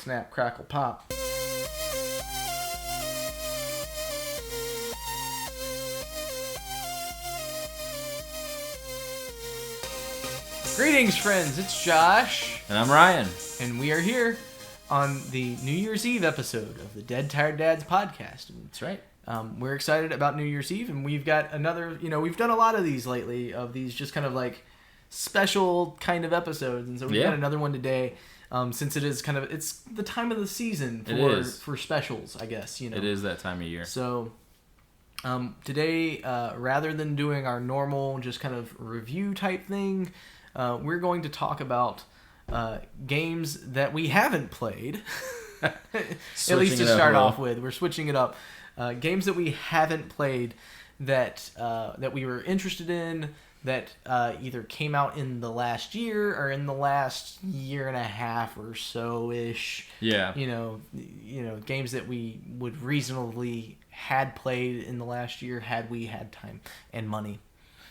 Snap, crackle, pop. Greetings, friends. It's Josh. And I'm Ryan. And we are here on the New Year's Eve episode of the Dead Tired Dads podcast. That's right. We're excited about New Year's Eve, and we've got another, we've done a lot of these lately, of these just kind of like special kind of episodes. And so we've got another one today. Since it is it's the time of the season for specials, I guess, It is that time of year. So, today, rather than doing our normal just kind of review type thing, we're going to talk about games that we haven't played. At least to start off with, we're switching it up. Games that we haven't played that we were interested in, that either came out in the last year or in the last year and a half or so-ish. Yeah. Games that we would reasonably had played in the last year had we had time and money.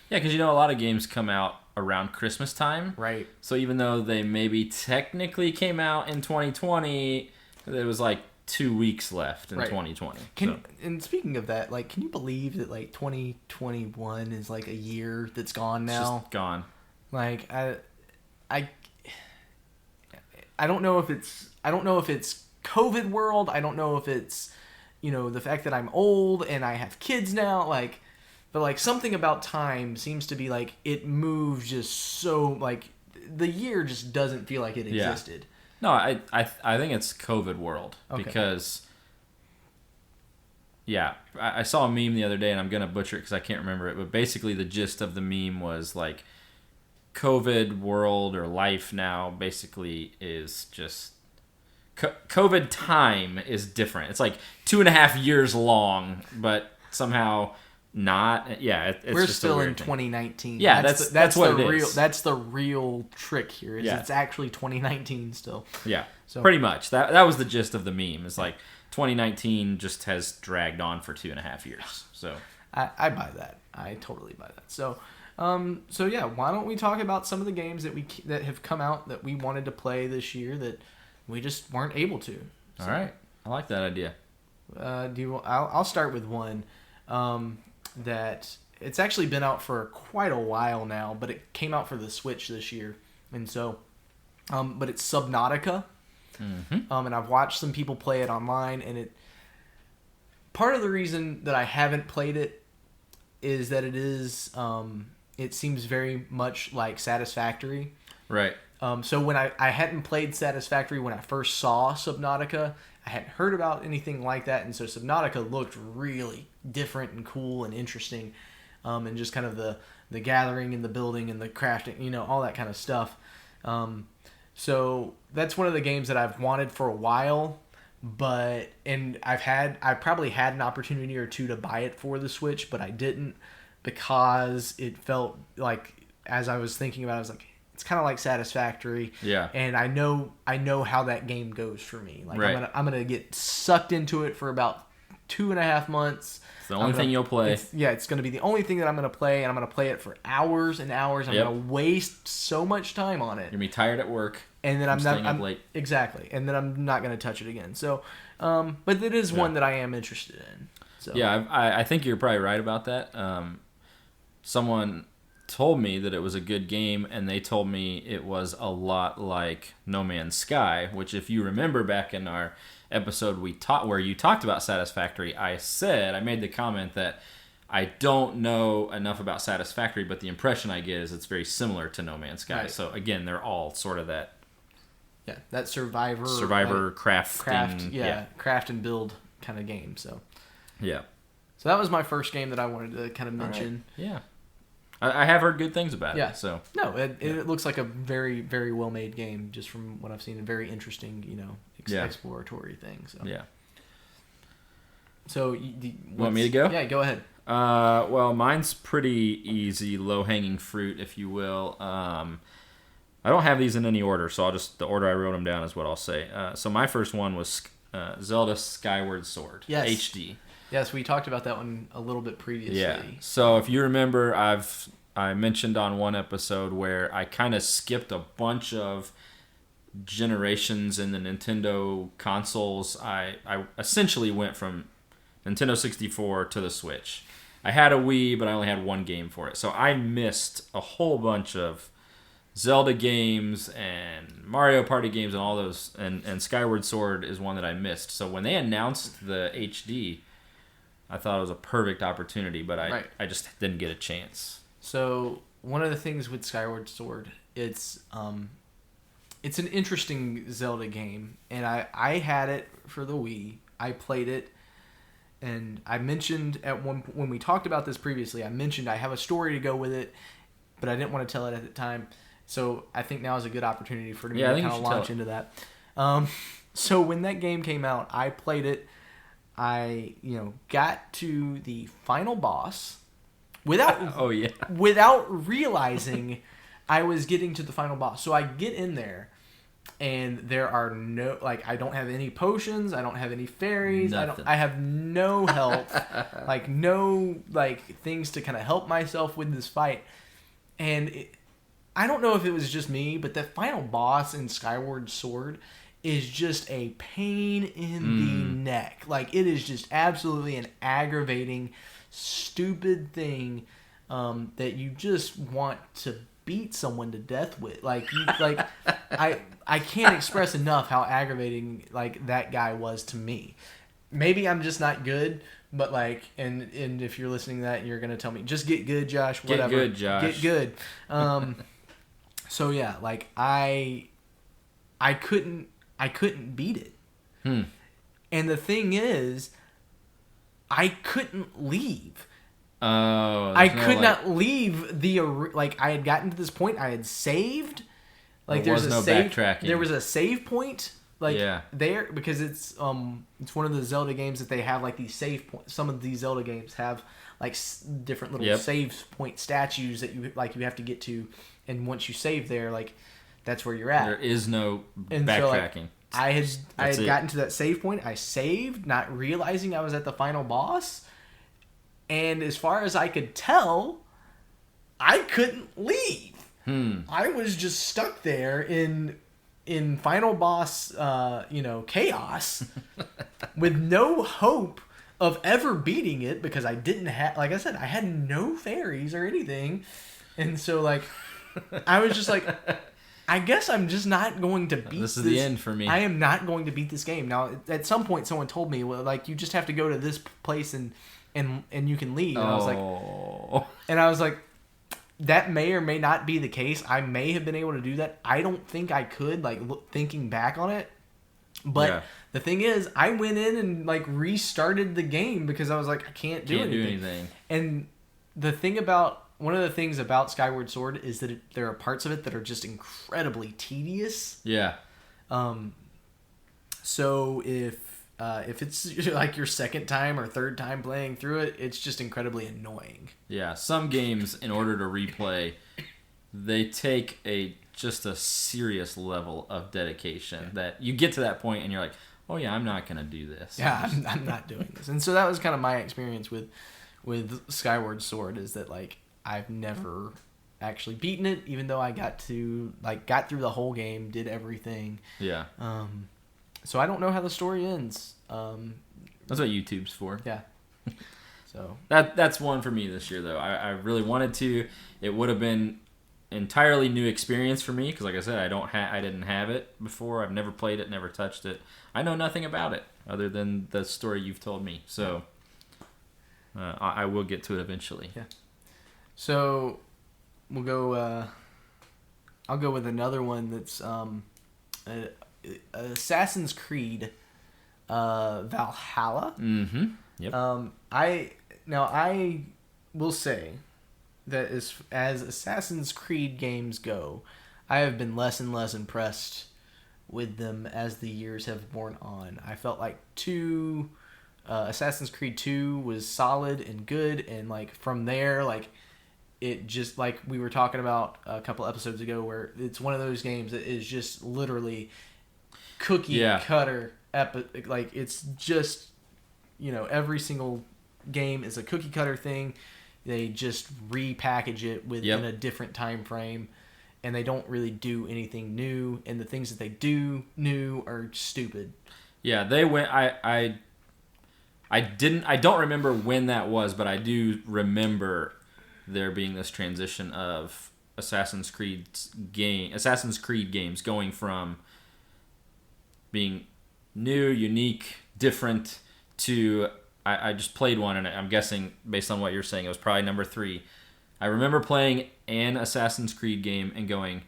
Yeah, because a lot of games come out around Christmas time. Right. So even though they maybe technically came out in 2020, there was like 2 weeks left in 2020. And speaking of that, can you believe that 2021 is a year that's gone now? It's just gone. I don't know if it's COVID world. I don't know if it's the fact that I'm old and I have kids now. But something about time seems to be it moved just so the year just doesn't feel like it existed. No, I think it's COVID world because, I saw a meme the other day and I'm going to butcher it because I can't remember it, but basically the gist of the meme was COVID world or life now basically is just, COVID time is different. It's 2.5 years long, but somehow not. Yeah, we're just still in 2019. Yeah, that's what the it real, is. That's the real trick here. It's actually 2019 still. Yeah, so pretty much that was the gist of the meme. It's 2019 just has dragged on for 2.5 years. So I buy that. I totally buy that. So why don't we talk about some of the games that have come out that we wanted to play this year that we just weren't able to. So, all right, I like that idea. I'll start with one. That it's actually been out for quite a while now, but it came out for the Switch this year, and so, but it's Subnautica, and I've watched some people play it online, and part of the reason that I haven't played it is that it seems very much like Satisfactory, right? So when I hadn't played Satisfactory when I first saw Subnautica, I hadn't heard about anything like that, and so Subnautica looked really different and cool and interesting, and just kind of the gathering and the building and the crafting, all that kind of stuff. So that's one of the games that I've wanted for a while, and I probably had an opportunity or two to buy it for the Switch, but I didn't because it felt as I was thinking about it, I was it's kind of like Satisfactory. Yeah. And I know how that game goes for me. Right. I'm gonna get sucked into it for about 2.5 months. It's the only thing you'll play. It's gonna be the only thing that I'm gonna play, and I'm gonna play it for hours and hours. I'm gonna waste so much time on it. You're gonna be tired at work. And then staying up late. Exactly. And then I'm not gonna touch it again. So, but it is one that I am interested in. So. Yeah, I think you're probably right about that. Someone told me that it was a good game, and they told me it was a lot like No Man's Sky, which, if you remember back in our episode where you talked about Satisfactory, I made the comment that I don't know enough about Satisfactory, but the impression I get is it's very similar to No Man's Sky. Right. So again, they're all sort of that. Yeah, that survivor craft and build kind of game. So yeah. So that was my first game that I wanted to kind of mention. Right. Yeah. I have heard good things about it. So no, it looks like a very, very well made game, just from what I've seen. A very interesting, exploratory thing. So yeah. So want me to go? Yeah, go ahead. Well, mine's pretty easy, low hanging fruit, if you will. I don't have these in any order, so the order I wrote them down is what I'll say. So my first one was Zelda Skyward Sword HD. Yes, we talked about that one a little bit previously. Yeah. So if you remember, I mentioned on one episode where I kind of skipped a bunch of generations in the Nintendo consoles, I essentially went from Nintendo 64 to the Switch. I had a Wii, but I only had one game for it. So I missed a whole bunch of Zelda games and Mario Party games and all those. And Skyward Sword is one that I missed. So when they announced the HD, I thought it was a perfect opportunity, but I just didn't get a chance. So one of the things with Skyward Sword, it's an interesting Zelda game, and I had it for the Wii. I played it, and I mentioned when we talked about this previously, I mentioned I have a story to go with it, but I didn't want to tell it at the time. So I think now is a good opportunity for me to kind of launch into that. So when that game came out, I played it. I got to the final boss without realizing I was getting to the final boss. So I get in there, and there are I don't have any potions, I don't have any fairies, I have no health, no things to kind of help myself with this fight. And I don't know if it was just me, but the final boss in Skyward Sword is just a pain in the neck. It is just absolutely an aggravating, stupid thing that you just want to beat someone to death with. I can't express enough how aggravating that guy was to me. Maybe I'm just not good, but and if you're listening to that, you're gonna tell me just get good, Josh. Whatever. Get good, Josh. Get good. So yeah, I couldn't beat it. And the thing is, I couldn't leave. Oh, I could not leave the I had gotten to this point. I had saved. There's no backtracking. There was a save point. Yeah. There, because it's one of the Zelda games that they have these save points. Some of these Zelda games have different little save point statues that you have to get to, and once you save there, that's where you're at. There is no backtracking. So, I had gotten to that save point. I saved, not realizing I was at the final boss, and as far as I could tell, I couldn't leave. I was just stuck there in final boss, chaos, with no hope of ever beating it, because I didn't have, like I said, I had no fairies or anything, and so I was just I guess I'm just not going to beat this. This is the end for me. I am not going to beat this game. Now, at some point, someone told me, well, you just have to go to this place and you can leave. And I was like, that may or may not be the case. I may have been able to do that. I don't think I could, thinking back on it. But the thing is, I went in and restarted the game because I was like, I can't do anything. And one of the things about Skyward Sword is that there are parts of it that are just incredibly tedious. Yeah. So if it's your second time or third time playing through it, it's just incredibly annoying. Yeah, some games, in order to replay, they take just a serious level of dedication that you get to that point and you're like, oh yeah, I'm not gonna do this. Yeah, I'm not doing this. And so that was kind of my experience with Skyward Sword, is that I've never actually beaten it, even though I got through the whole game, did everything. Yeah. So I don't know how the story ends. That's what YouTube's for. Yeah. So that's one for me this year, though. I really wanted to. It would have been entirely new experience for me because, like I said, I didn't have it before. I've never played it, never touched it. I know nothing about it other than the story you've told me. So I will get to it eventually. Yeah. So we'll go. I'll go with another one that's Assassin's Creed Valhalla. Mm-hmm. Yep. I will say that as Assassin's Creed games go, I have been less and less impressed with them as the years have worn on. I felt like Assassin's Creed 2 was solid and good, and from there, it just, we were talking about a couple episodes ago, where it's one of those games that is just literally cookie cutter epic. It's just, every single game is a cookie cutter thing. They just repackage it within a different time frame, and they don't really do anything new, and the things that they do new are stupid. Yeah, they went. I don't remember when that was, but I do remember there being this transition of Assassin's Creed games going from being new, unique, different to I just played one, and I'm guessing based on what you're saying, it was probably number 3. I remember playing an Assassin's Creed game and going,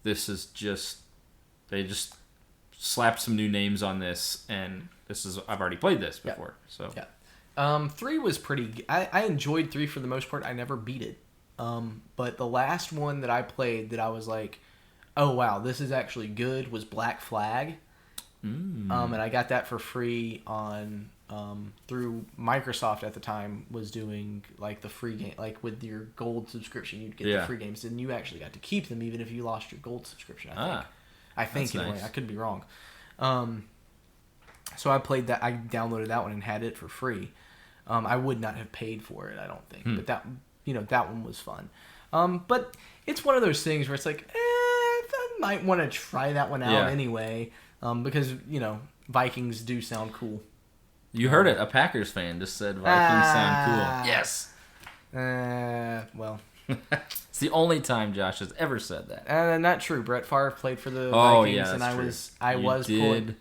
"This is just they just slapped some new names on this, and I've already played this before." So yeah, 3 was pretty. I enjoyed 3 for the most part. I never beat it, but the last one that I played that I was like, "Oh wow, this is actually good," was Black Flag. And I got that for free on through Microsoft at the time was doing like the free game, like with your gold subscription you'd get the free games, and you actually got to keep them even if you lost your gold subscription. I think anyway. Nice. I could be wrong. So I played that. I downloaded that one and had it for free. I would not have paid for it, I don't think, but that one was fun. But it's one of those things where it's like, I might want to try that one out anyway. Because, Vikings do sound cool. You heard it. A Packers fan just said Vikings sound cool. Yes. Well. It's the only time Josh has ever said that. Not true. Brett Favre played for the Vikings, yeah, and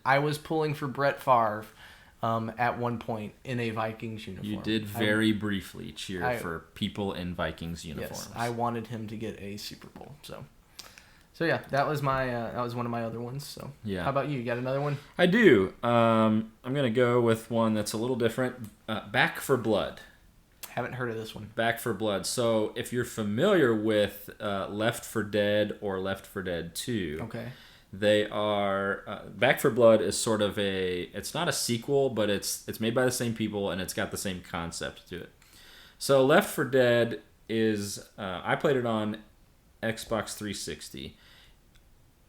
I was pulling for Brett Favre at one point in a Vikings uniform. You did very briefly cheer for people in Vikings uniforms. Yes, I wanted him to get a Super Bowl, So yeah, that was one of my other ones. So yeah. How about you? You got another one? I do. I'm gonna go with one that's a little different. Back 4 Blood. Haven't heard of this one. Back 4 Blood. So if you're familiar with Left 4 Dead or Left 4 Dead 2, okay, they are Back 4 Blood is sort of it's not a sequel, but it's made by the same people and it's got the same concept to it. So Left 4 Dead is I played it on Xbox 360.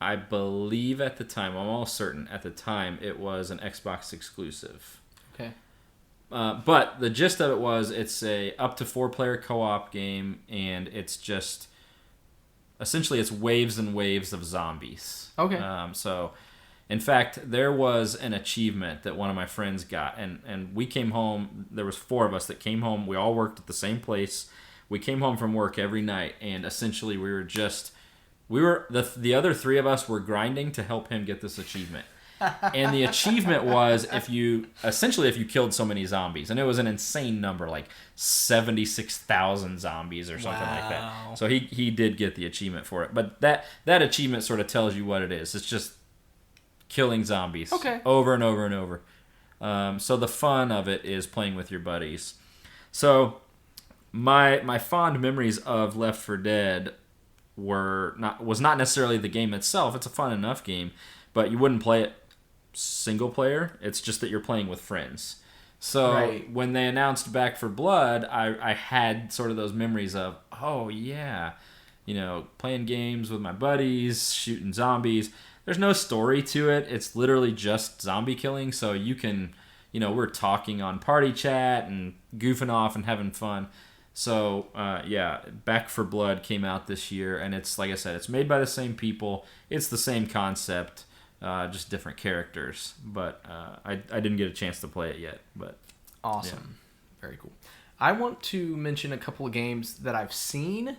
I believe at the time, I'm almost certain at the time, it was an Xbox exclusive. Okay. But the gist of it was it's a up to 4-player co-op game, and it's just essentially it's waves and waves of zombies. Okay. So, in fact, there was an achievement that one of my friends got, and we came home. There was 4 of us that came home. We all worked at the same place. We came home from work every night, and essentially the other 3 of us were grinding to help him get this achievement. And the achievement was if you killed so many zombies, and it was an insane number, like 76,000 zombies or something like that. So he did get the achievement for it. But that achievement sort of tells you what it is. It's just killing zombies over and over and over. So the fun of it is playing with your buddies. So my fond memories of Left 4 Dead was not necessarily the game itself. It's a fun enough game, but you wouldn't play it single player. It's just that you're playing with friends. So when they announced Back 4 Blood, I had sort of those memories of, oh yeah, playing games with my buddies, shooting zombies. There's no story to it. It's literally just zombie killing. So you can, we're talking on party chat and goofing off and having fun. So, Back 4 Blood came out this year, and it's, like I said, it's made by the same people. It's the same concept, just different characters. But I didn't get a chance to play it yet. But awesome. Yeah. Very cool. I want to mention a couple of games that I've seen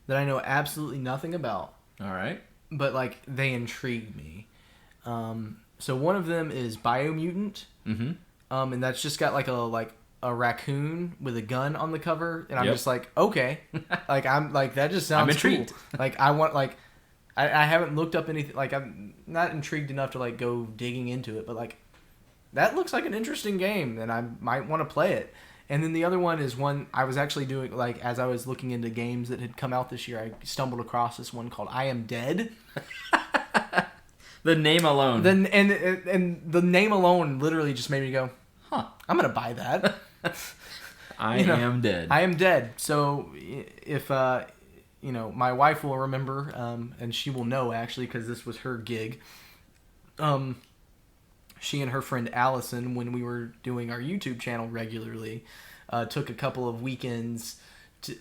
that I know absolutely nothing about. All right. But, they intrigue me. So one of them is Biomutant. Mm-hmm. And that's just got, a raccoon with a gun on the cover, and I'm just like, okay, that just sounds. I'm intrigued. Cool. I want I haven't looked up anything. I'm not intrigued enough to go digging into it, but that looks like an interesting game, and I might want to play it. And then the other one is one I was actually doing as I was looking into games that had come out this year. I stumbled across this one called I Am Dead. The name alone. And the name alone literally just made me go, huh, I'm gonna buy that. I am dead. I am dead. So if my wife will remember, and she will know actually because this was her gig. She and her friend Allison, when we were doing our YouTube channel regularly, took a couple of weekends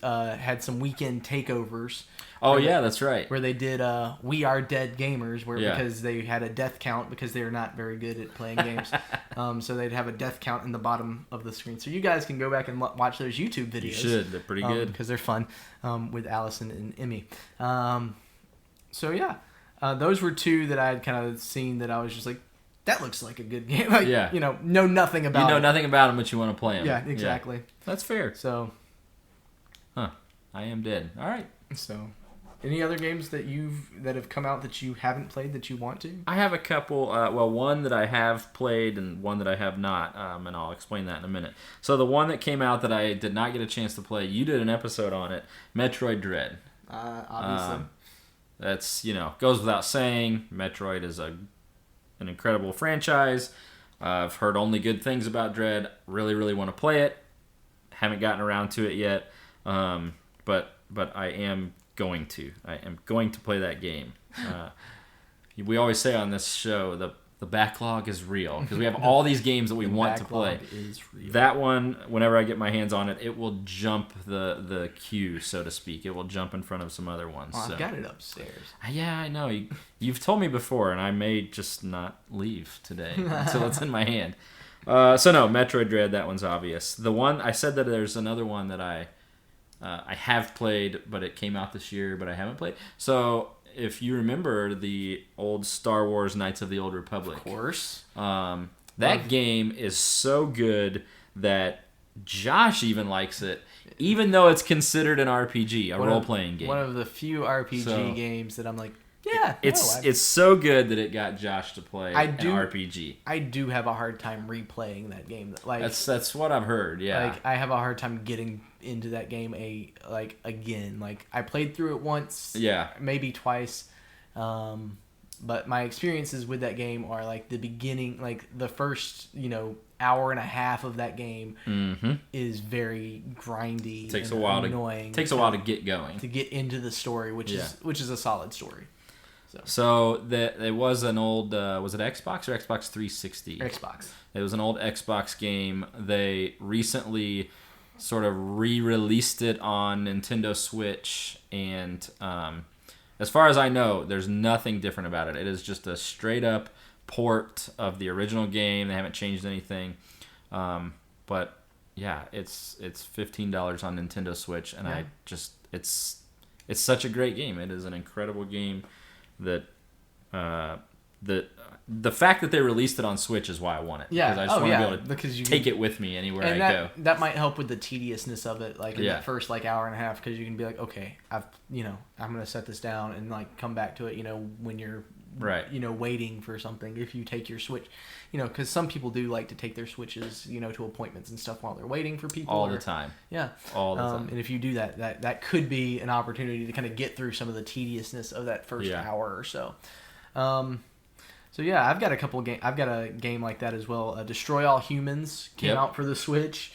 had some weekend takeovers. Oh yeah, that's right. Where they did We Are Dead Gamers, where Yeah. because they had a death count because they are not very good at playing games. So they'd have a death count in the bottom of the screen. So you guys can go back and watch those YouTube videos. You should. They're pretty good. Because they're fun with Allison and Emmy. So yeah, those were two that I had kind of seen that I was just like, that looks like a good game. Like, Yeah. know nothing about it. You know nothing about them, but you want to play them. Yeah, exactly. That's fair. So, I Am Dead. All right. So, any other games that have come out that you haven't played that you want to? I have a couple. One that I have played and one that I have not, and I'll explain that in a minute. So the one that came out that I did not get a chance to play, you did an episode on it, Metroid Dread. Obviously. That's goes without saying. Metroid is an incredible franchise. I've heard only good things about Dread. Really, really want to play it. Haven't gotten around to it yet. But I am going to. I am going to play that game. We always say on this show the backlog is real because we have all these games that we want to play. Is real. That one, whenever I get my hands on it, it will jump the queue, so to speak. It will jump in front of some other ones. I've got it upstairs. Yeah, I know. You've told me before, and I may just not leave today until it's in my hand. So no, Metroid Dread. That one's obvious. The one I said that there's another one that I have played, but it came out this year, but I haven't played. So if you remember the old Star Wars Knights of the Old Republic, Of course. that game is so good that Josh even likes it, even though it's considered an RPG, a role-playing game. One of the few RPG games that I'm like, yeah, it's so good that it got Josh to play an RPG. I do have a hard time replaying that game. Like That's what I've heard. Yeah, like I have a hard time getting into that game again. Like I played through it once, yeah, maybe twice, but my experiences with that game are like the beginning, like the first hour and a half of that game is very grindy. Takes and a while annoying. Takes a while to get going, to get into the story, which is a solid story. So there was an old was it Xbox or Xbox 360? Xbox. It was an old Xbox game. They recently sort of re-released it on Nintendo Switch, and as far as I know, there's nothing different about it. It is just a straight up port of the original game. They haven't changed anything, but yeah, it's $15 on Nintendo Switch, and it's such a great game. It is an incredible game. That the fact that they released it on Switch is why I want it. Yeah. Because I just want to be able to because you take it with me anywhere I go. That might help with the tediousness of it, like in that first hour and a half, because you can be like, okay, I'm gonna set this down and like come back to it. When you're waiting for something. If you take your Switch, because some people do like to take their Switches, to appointments and stuff while they're waiting for people. All the time. Yeah. All the time. And if you do that could be an opportunity to kind of get through some of the tediousness of that first hour or so. So yeah, I've got a game like that as well. Destroy All Humans came out for the Switch,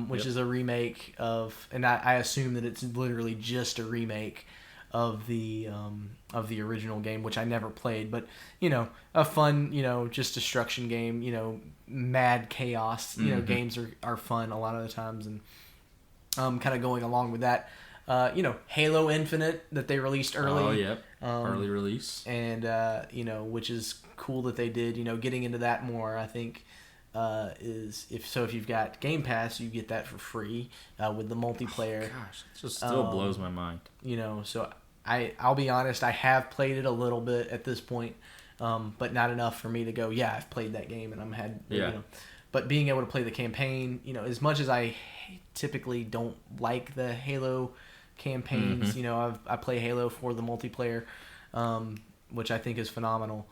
which is a remake of, and I assume that it's literally just a remake of the original game, which I never played, but a fun just destruction game, mad chaos. Games are fun a lot of the times, and kind of going along with that. Halo Infinite that they released early. Oh, yep. Early release. And, which is cool that they did. Getting into that more, I think, is if you've got Game Pass, you get that for free with the multiplayer. Oh, gosh, it just still blows my mind. So I'll be honest, I have played it a little bit at this point, but not enough for me to go, yeah, I've played that game and but being able to play the campaign, as much as I typically don't like the Halo campaigns, I play Halo for the multiplayer, which I think is phenomenal.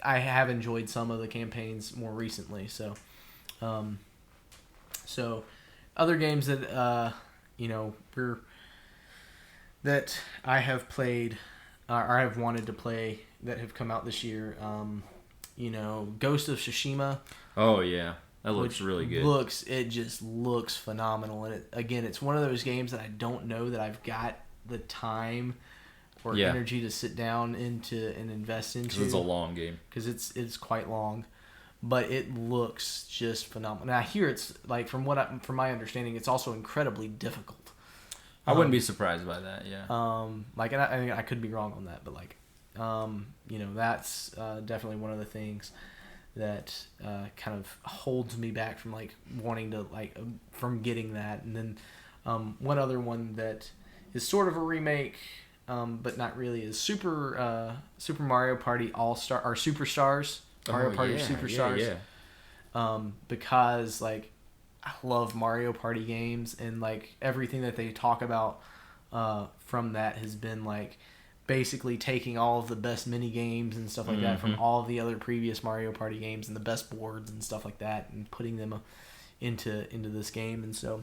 I have enjoyed some of the campaigns more recently, so other games that that I have played or I have wanted to play that have come out this year, Ghost of Tsushima. Oh yeah, that looks really good. It just looks phenomenal, and it's one of those games that I don't know that I've got the time or energy to sit down and invest into. Because it's a long game. Because it's quite long, but it looks just phenomenal. And I hear it's like from my understanding, it's also incredibly difficult. I wouldn't be surprised by that. Yeah. Like, and I could be wrong on that, but like, that's definitely one of the things that kind of holds me back from like wanting to from getting that. And then one other one that is sort of a remake, but not really, is Super Mario Party All-Star or Superstars. Mario Party Superstars. Yeah. Because like I love Mario Party games, and like everything that they talk about from that has been like basically taking all of the best mini games and stuff like that from all of the other previous Mario Party games and the best boards and stuff like that, and putting them into this game. And so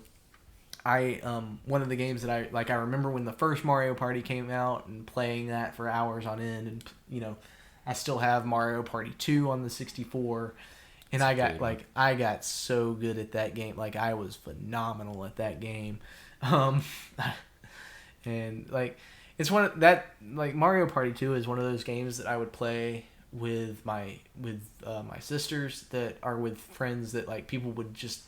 I one of the games that I remember when the first Mario Party came out and playing that for hours on end, and I still have Mario Party 2 on the 64, and I got so good at that game. Like I was phenomenal at that game. And like it's Mario Party 2 is one of those games that I would play with my sisters, that are with friends that like people would just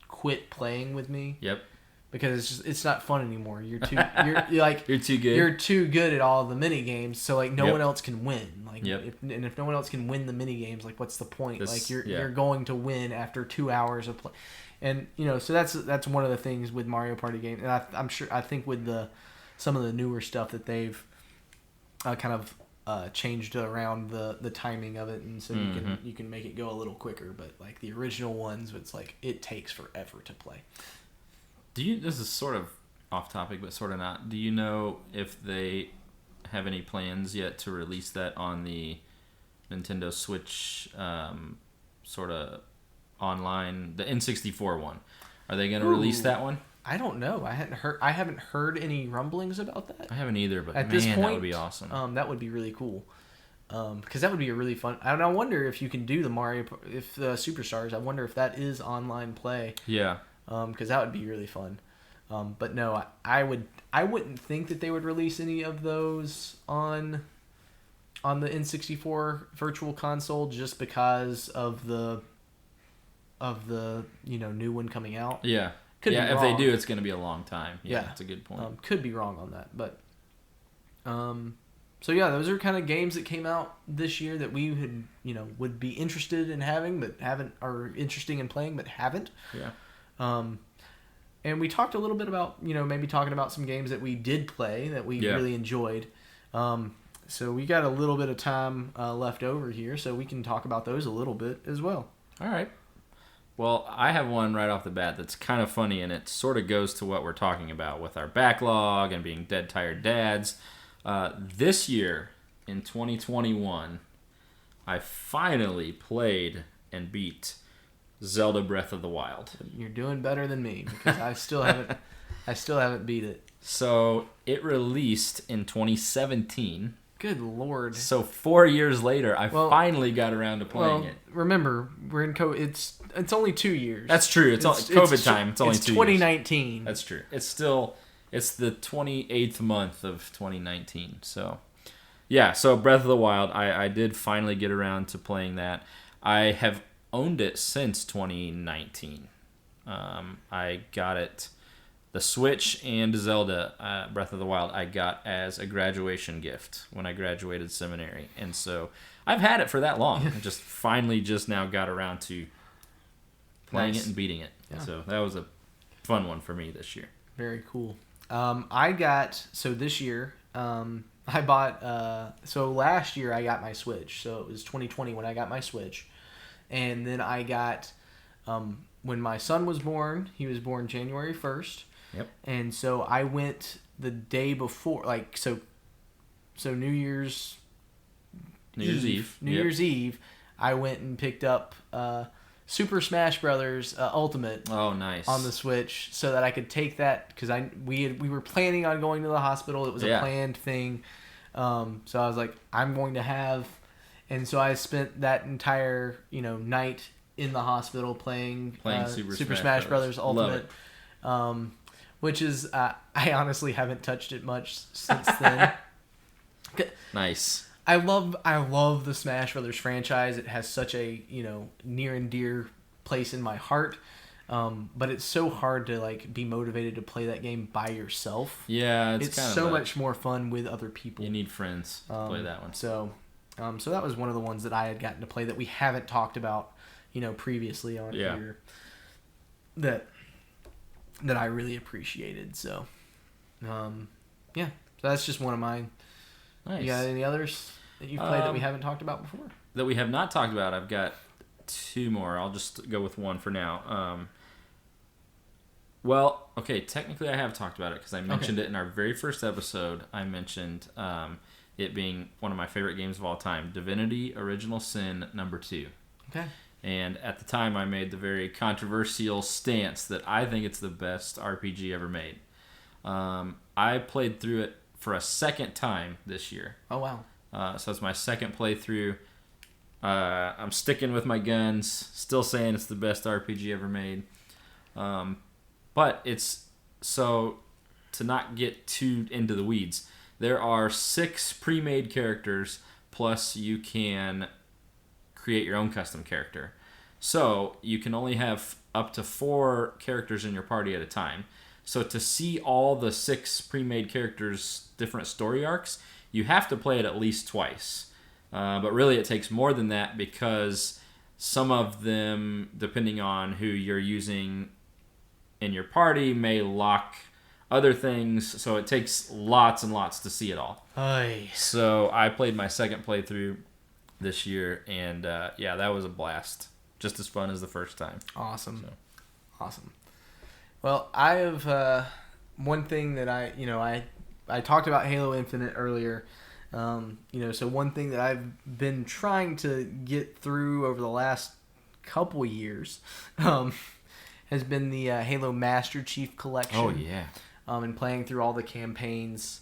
quit playing with me. Yep. Because it's not fun anymore. You're too you're too good. You're too good at all the mini games, so like no Yep. one else can win. Like Yep. if no one else can win the mini games, like what's the point? Like Yeah. you're going to win after 2 hours of play. And so that's one of the things with Mario Party games. And I think with some of the newer stuff that they've kind of changed around the timing of it, and so you can make it go a little quicker. But like the original ones, it's like it takes forever to play. This is sort of off topic, but sort of not. Do you know if they have any plans yet to release that on the Nintendo Switch sort of online, the N64 one? Are they going to release that one? I don't know. I haven't heard any rumblings about that. I haven't either, but at this point, that would be awesome. That would be really cool. Because that would be a really fun. And I wonder if you can do the Superstars. I wonder if that is online play. Yeah. Because that would be really fun. But no, I wouldn't think that they would release any of those on the N64 Virtual Console, just because of the new one coming out. Yeah. Could be if wrong. they do, it's going to be a long time. Yeah, that's a good point. Could be wrong on that, but so yeah, those are kind of games that came out this year that we would be interested in having, but haven't, or interesting in playing, but haven't. Yeah. And we talked a little bit about, maybe talking about some games that we did play that we really enjoyed. So we got a little bit of time left over here, so we can talk about those a little bit as well. All right. Well, I have one right off the bat that's kind of funny, and it sort of goes to what we're talking about with our backlog and being dead tired dads. This year, in 2021, I finally played and beat Zelda Breath of the Wild. You're doing better than me, because I still haven't beat it. So it released in 2017. Good Lord. So 4 years later, I finally got around to playing it. Remember, we're in COVID. It's only 2 years. That's true. It's COVID time. It's only 2 years. 2019. That's true. It's the 28th month of 2019. So, yeah. So Breath of the Wild, I did finally get around to playing that. I have owned it since 2019. I got it, the Switch and Zelda Breath of the Wild, I got as a graduation gift when I graduated seminary. And so I've had it for that long. I just now got around to playing it and beating it. Yeah. So that was a fun one for me this year. Very cool. This year, I bought, last year I got my Switch. So it was 2020 when I got my Switch. And then I got, when my son was born, he was born January 1st. Yep. And so I went the day before, New Year's Eve, I went and picked up Super Smash Brothers Ultimate. Oh, nice. On the Switch, so that I could take that, because we were planning on going to the hospital. It was a planned thing. So I was like, I'm going to have, and so I spent that entire night in the hospital playing Super Smash Brothers Ultimate. Which is I honestly haven't touched it much since then. Nice. I love the Smash Brothers franchise. It has such a, near and dear place in my heart. But it's so hard to like be motivated to play that game by yourself. Yeah, it's kind so much more fun with other people. You need friends to play that one. So that was one of the ones that I had gotten to play that we haven't talked about, previously on here. That I really appreciated. So, so that's just one of mine. Nice. You got any others that you've played that we haven't talked about before? That we have not talked about, I've got 2 more. I'll just go with one for now. Well, okay, technically I have talked about it because I mentioned it in our very first episode. I mentioned it being one of my favorite games of all time, Divinity Original Sin number 2. Okay. And at the time I made the very controversial stance that I think it's the best RPG ever made. I played through it for a second time this year. Oh, wow. So it's my second playthrough. I'm sticking with my guns, still saying it's the best RPG ever made. But it's, so to not get too into the weeds, there are 6 pre-made characters, plus you can create your own custom character. So you can only have up to 4 characters in your party at a time. So to see all the 6 pre-made characters' different story arcs, you have to play it at least twice. But really it takes more than that because some of them, depending on who you're using in your party, may lock other things. So it takes lots and lots to see it all. Aye. So I played my second playthrough this year, and that was a blast. Just as fun as the first time. Awesome. Awesome. Well, I have one thing that I talked about Halo Infinite earlier. So one thing that I've been trying to get through over the last couple years has been the Halo Master Chief Collection. Oh, yeah. And playing through all the campaigns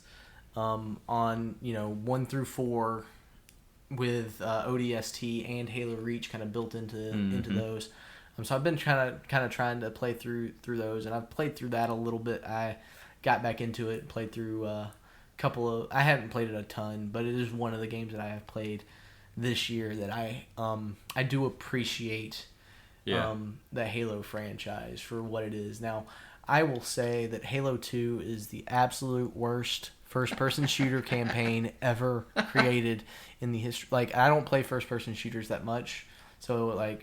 on 1 through 4 with ODST and Halo Reach kind of built into those. So I've been kind of trying to play through those, and I've played through that a little bit. I got back into it, played through I haven't played it a ton, but it is one of the games that I have played this year that I do appreciate the Halo franchise for what it is. Now, I will say that Halo 2 is the absolute worst first-person shooter campaign ever created in the history. Like, I don't play first-person shooters that much, so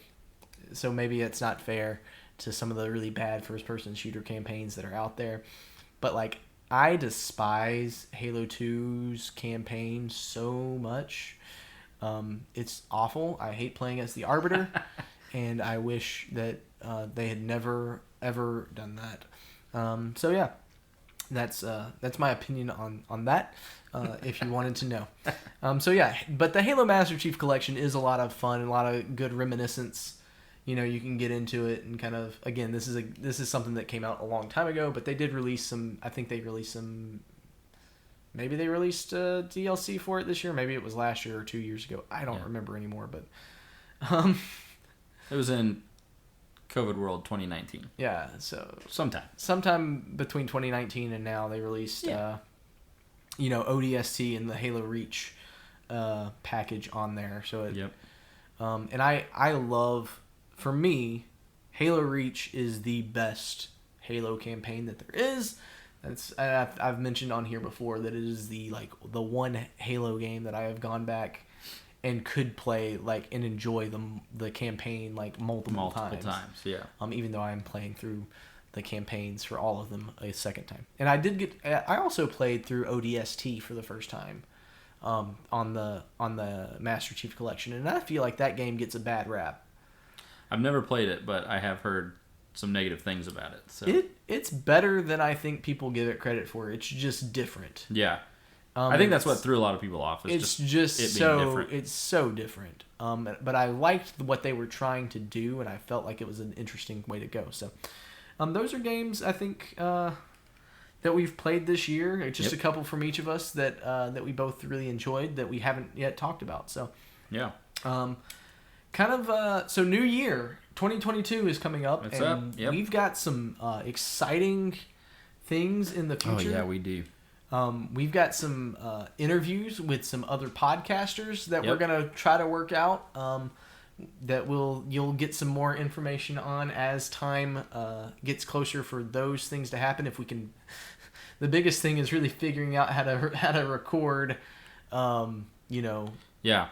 maybe it's not fair to some of the really bad first-person shooter campaigns that are out there. But, like, I despise Halo 2's campaign so much. It's awful. I hate playing as the Arbiter, and I wish that they had never, ever done that. That's my opinion on that, if you wanted to know. But the Halo Master Chief Collection is a lot of fun and a lot of good reminiscence. You can get into it and kind of, again, this is something that came out a long time ago, but they did release some, I think they released some, maybe they released DLC for it this year, maybe it was last year or 2 years ago. I don't remember anymore, but it was in COVID World 2019. Yeah, so sometime between 2019 and now they released ODST and the Halo Reach package on there. So and I love, for me, Halo Reach is the best Halo campaign that there is. I've mentioned on here before that it is the one Halo game that I have gone back and could play and enjoy the campaign multiple times. Yeah. Even though I'm playing through the campaigns for all of them a second time, and I also played through ODST for the first time on the Master Chief Collection, and I feel like that game gets a bad rap. I've never played it, but I have heard some negative things about it. So it's better than I think people give it credit for. It's just different. Yeah. I think that's what threw a lot of people off. It's just it so being different. It's so different. But I liked what they were trying to do, and I felt like it was an interesting way to go. So, those are games I think that we've played this year. Just a couple from each of us that we both really enjoyed that we haven't yet talked about. So, yeah. So new year 2022 is coming up, We've got some exciting things in the future. Oh yeah, we do. We've got some interviews with some other podcasters that we're Yep. gonna try to work out. That you'll get some more information on as time gets closer for those things to happen. If we can, the biggest thing is really figuring out how to record, Yeah.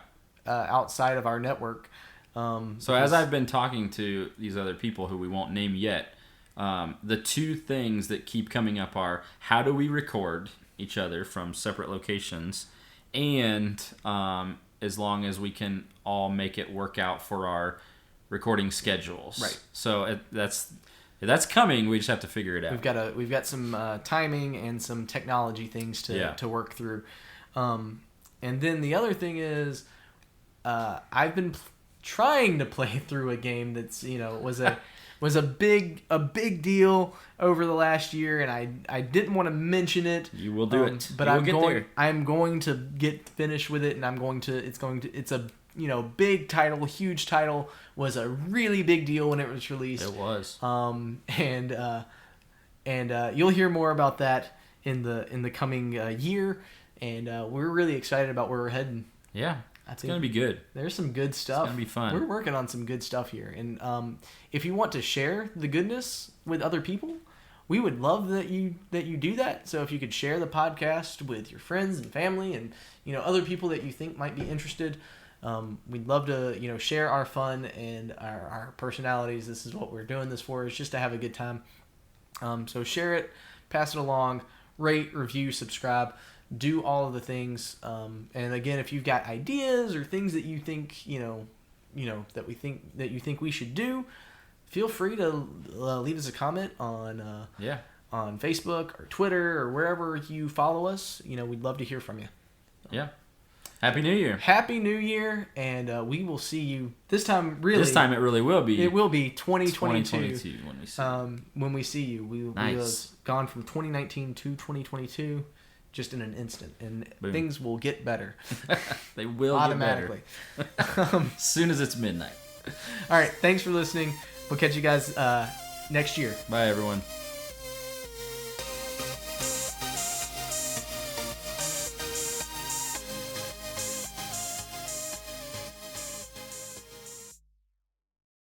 outside of our network. So as I've been talking to these other people who we won't name yet, the two things that keep coming up are how do we record each other from separate locations, and as long as we can all make it work out for our recording schedules. Right. So that's coming. We just have to figure it out. We've got some timing and some technology things to work through. And then the other thing is, I've been trying to play through a game that's was a big deal over the last year, and I didn't want to mention it. You will do it. But I'm going to get finished with it, and it's a big title, huge title, was a really big deal when it was released. It was. And you'll hear more about that in the coming year, and we're really excited about where we're heading. Yeah. It's going to be good. There's some good stuff. It's going to be fun. We're working on some good stuff here. And if you want to share the goodness with other people, we would love that you do that. So if you could share the podcast with your friends and family and other people that you think might be interested, we'd love to share our fun and our personalities. This is what we're doing this for, is just to have a good time. So share it, pass it along, rate, review, subscribe. Do all of the things, and again, if you've got ideas or things that you think that you think we should do, feel free to leave us a comment on Facebook or Twitter or wherever you follow us. We'd love to hear from you. Yeah. Happy New Year. Happy New Year, and we will see you this time. This time it really will be. It will be 2022 when we see you. When we see you. We have gone from 2019 to 2022. Just in an instant, and Boom. Things will get better. They will automatically. Get better. As soon as it's midnight. All right, thanks for listening. We'll catch you guys next year. Bye, everyone.